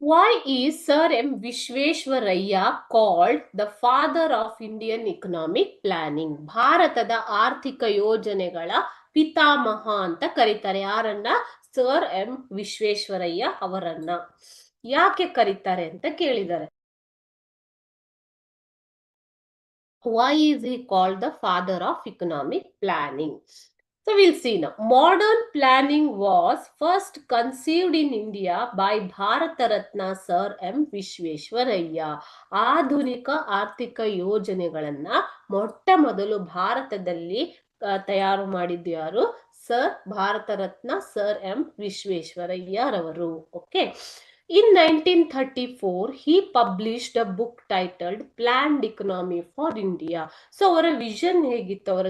Why is Sir M. Vishveshwaraya called the father of Indian economic planning? ಭಾರತದ ಆರ್ಥಿಕ ಯೋಜನೆಗಳ ಪಿತಾಮಹ ಅಂತ ಕರೀತಾರೆ. ಯಾರನ್ನ? ಸರ್ ಎಂ ವಿಶ್ವೇಶ್ವರಯ್ಯ ಅವರನ್ನ. ಯಾಕೆ ಕರೀತಾರೆ ಅಂತ ಕೇಳಿದ್ದಾರೆ. Why is he called the father of economic planning? So we'll see now. Modern planning was first conceived in India by Bharata Ratna Sir M. Vishveshwaraya. ಆಧುನಿಕ ಆರ್ಥಿಕ ಯೋಜನೆಗಳನ್ನ ಮೊಟ್ಟ ಮೊದಲು ಭಾರತದಲ್ಲಿ ತಯಾರು ಮಾಡಿದ್ದು ಯಾರು? Sir Bharat Ratna sir M ವಿಶ್ವೇಶ್ವರಯ್ಯರವರು. Okay. In 1934, he published a book titled Planned Economy for India. So ಅವರ ವಿಷನ್ ಹೇಗಿತ್ತು, ಅವರ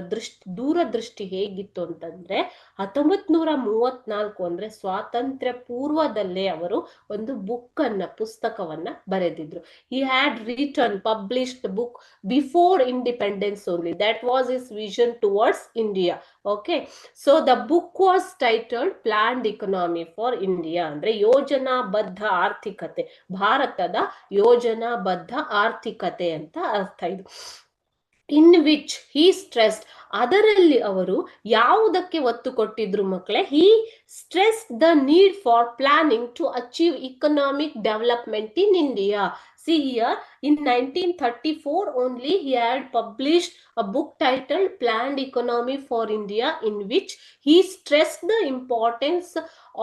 ದೂರದೃಷ್ಟಿ ಹೇಗಿತ್ತು ಅಂತಂದ್ರೆ 1934 ಅಂದ್ರೆ ಸ್ವಾತಂತ್ರ್ಯ ಪೂರ್ವದಲ್ಲೇ ಅವರು ಒಂದು ಪುಸ್ತಕವನ್ನ ಬರೆದಿದ್ರು. He had written, published the book before independence only. That was his vision towards India. Okay. So the book was titled Planned Economy for India. ಅಂದ್ರೆ ಯೋಜನಾಬದ್ಧ ಆರ್ಥಿಕತೆ, ಭಾರತದ ಯೋಜನಾಬದ್ಧ ಆರ್ಥಿಕತೆ ಅಂತ ಅರ್ಥ ಇದು. ಇನ್ ವಿಚ್ ಹಿ ಸ್ಟ್ರೆಸ್ಡ್, ಅದರಲ್ಲಿ ಅವರು ಯಾವುದಕ್ಕೆ ಒತ್ತು ಕೊಟ್ಟಿದ್ರು ಮಕ್ಕಳೇ? He stress the need for planning to achieve economic development in India. See here, in 1934 only he had published a book titled Planned Economy for India, in which he stressed the importance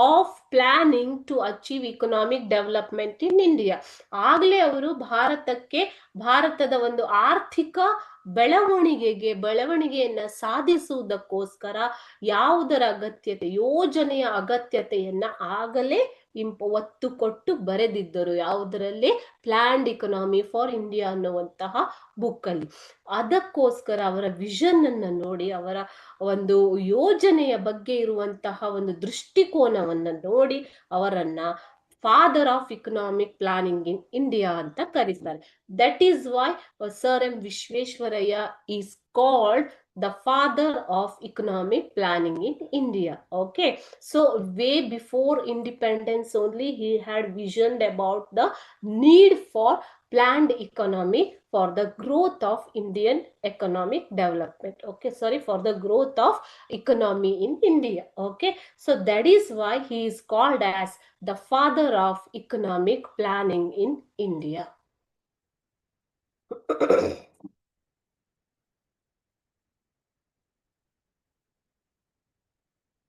of planning to achieve economic development in India. ಆಗಲೇ ಅವರು ಭಾರತದ ಒಂದು ಆರ್ಥಿಕ ಬೆಳವಣಿಗೆಯನ್ನ ಸಾಧಿಸುವುದಕ್ಕೋಸ್ಕರ ಯಾವುದರ ಅಗತ್ಯತೆ, ಯೋಜನೆಯ ಅಗತ್ಯತೆಯನ್ನ ಆಗಲೇ ಒತ್ತು ಕೊಟ್ಟು ಬರೆದಿದ್ದರು. ಯಾವುದರಲ್ಲಿ? ಪ್ಲಾನ್ಡ್ ಇಕನಾಮಿ ಫಾರ್ ಇಂಡಿಯಾ ಅನ್ನುವಂತಹ ಬುಕ್ ಅಲ್ಲಿ. ಅದಕ್ಕೋಸ್ಕರ ಅವರ ವಿಷನ್ ಅನ್ನ ನೋಡಿ, ಅವರ ಒಂದು ಯೋಜನೆಯ ಬಗ್ಗೆ ಇರುವಂತಹ ಒಂದು ದೃಷ್ಟಿಕೋನವನ್ನ ನೋಡಿ ಅವರನ್ನ father of economic planning in India ಅಂತ ಕರೀತಾರೆ. That is Y sir M Visvesvaraya is called the father of economic planning in India. Okay. So way before independence only he had visioned about the need for planned economy for the growth of Indian economic development. Okay. Sorry, for the growth of economy in India. Okay. So that is why he is called as the father of economic planning in India.